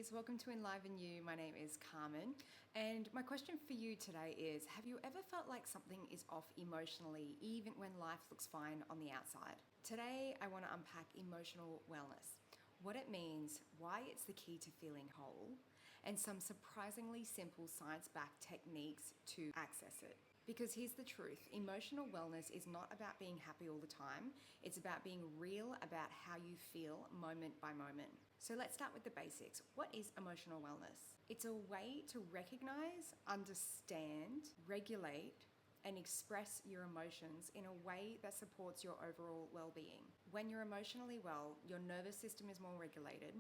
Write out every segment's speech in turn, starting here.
ladies, welcome to Enliven You. My name is Carmen, and my question for you today is, have you ever felt like something is off emotionally even when life looks fine on the outside? Today I want to unpack emotional wellness, what it means, why it's the key to feeling whole, and some surprisingly simple science-backed techniques to access it. Because here's the truth, emotional wellness is not about being happy all the time, it's about being real about how you feel moment by moment. So let's start with the basics. What is emotional wellness? It's a way to recognize, understand, regulate, and express your emotions in a way that supports your overall well-being. When you're emotionally well, your nervous system is more regulated,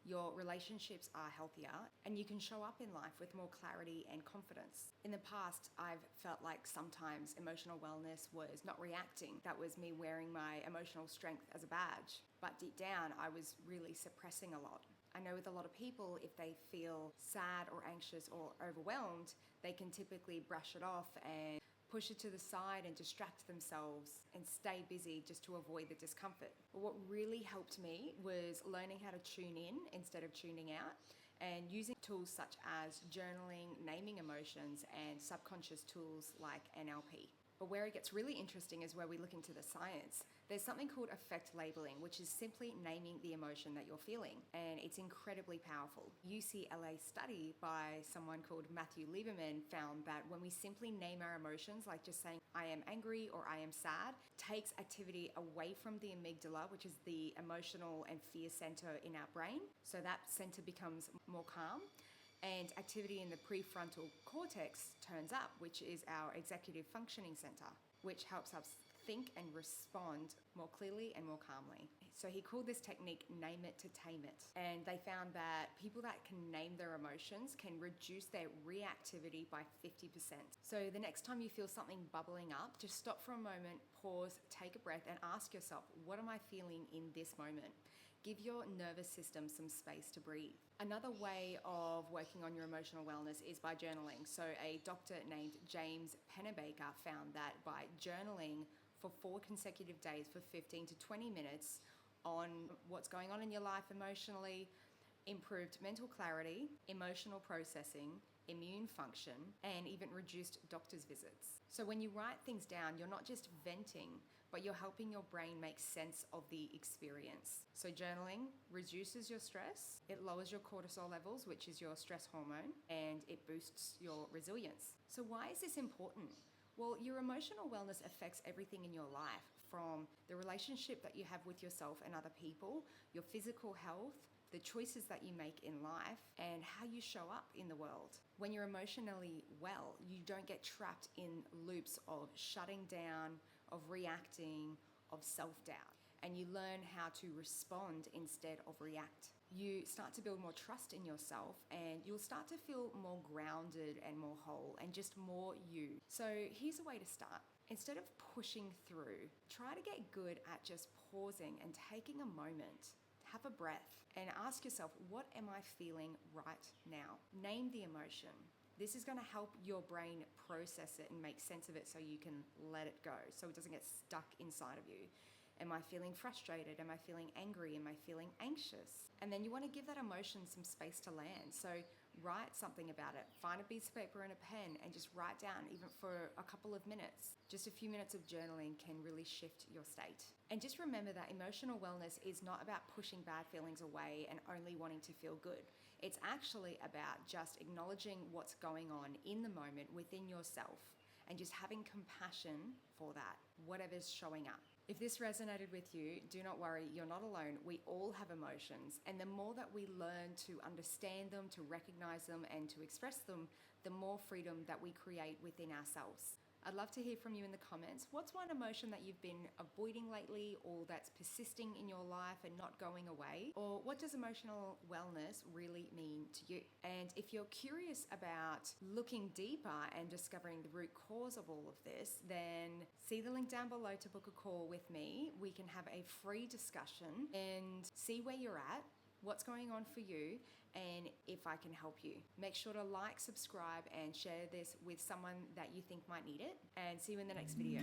your relationships are healthier, and you can show up in life with more clarity and confidence. In the past, I've felt like sometimes emotional wellness was not reacting. That was me wearing my emotional strength as a badge. But deep down, I was really suppressing a lot. I know with a lot of people, if they feel sad or anxious or overwhelmed, they can typically brush it off and push it to the side and distract themselves and stay busy just to avoid the discomfort. But what really helped me was learning how to tune in instead of tuning out, and using tools such as journaling, naming emotions, and subconscious tools like NLP. But where it gets really interesting is where we look into the science. There's something called affect labeling, which is simply naming the emotion that you're feeling, and it's incredibly powerful. UCLA study by someone called Matthew Lieberman found that when we simply name our emotions, like just saying I am angry or I am sad, takes activity away from the amygdala, which is the emotional and fear center in our brain. So that center becomes more calm, and activity in the prefrontal cortex turns up, which is our executive functioning center, which helps us think and respond more clearly and more calmly. So he called this technique name it to tame it. And they found that people that can name their emotions can reduce their reactivity by 50%. So the next time you feel something bubbling up, just stop for a moment, pause, take a breath, and ask yourself, what am I feeling in this moment? Give your nervous system some space to breathe. Another way of working on your emotional wellness is by journaling. So a doctor named James Pennebaker found that by journaling for 4 consecutive days for 15 to 20 minutes on what's going on in your life emotionally, improved mental clarity, emotional processing, immune function, and even reduced doctor's visits. So when you write things down, you're not just venting, but you're helping your brain make sense of the experience. So journaling reduces your stress, it lowers your cortisol levels, which is your stress hormone, and it boosts your resilience. So why is this important? Well, your emotional wellness affects everything in your life, from the relationship that you have with yourself and other people, your physical health, the choices that you make in life, and how you show up in the world. When you're emotionally well, you don't get trapped in loops of shutting down, of reacting, of self-doubt, and you learn how to respond instead of react. You start to build more trust in yourself, and you'll start to feel more grounded and more whole and just more you. So here's a way to start. Instead of pushing through, try to get good at just pausing and taking a moment. Have a breath and ask yourself, what am I feeling right now? Name the emotion. This is going to help your brain process it and make sense of it so you can let it go, so it doesn't get stuck inside of you. Am I feeling frustrated? Am I feeling angry? Am I feeling anxious? And then you want to give that emotion some space to land. So write something about it. Find a piece of paper and a pen and just write down, even for a couple of minutes. Just a few minutes of journaling can really shift your state. And just remember that emotional wellness is not about pushing bad feelings away and only wanting to feel good. It's actually about just acknowledging what's going on in the moment within yourself and just having compassion for that, whatever's showing up. If this resonated with you, do not worry, you're not alone. We all have emotions, and the more that we learn to understand them, to recognize them, and to express them, the more freedom that we create within ourselves. I'd love to hear from you in the comments. What's one emotion that you've been avoiding lately, or that's persisting in your life and not going away? Or what does emotional wellness really mean to you? And if you're curious about looking deeper and discovering the root cause of all of this, then see the link down below to book a call with me. We can have a free discussion and see where you're at, what's going on for you, and if I can help you. Make sure to like, subscribe, and share this with someone that you think might need it, and see you in the next video.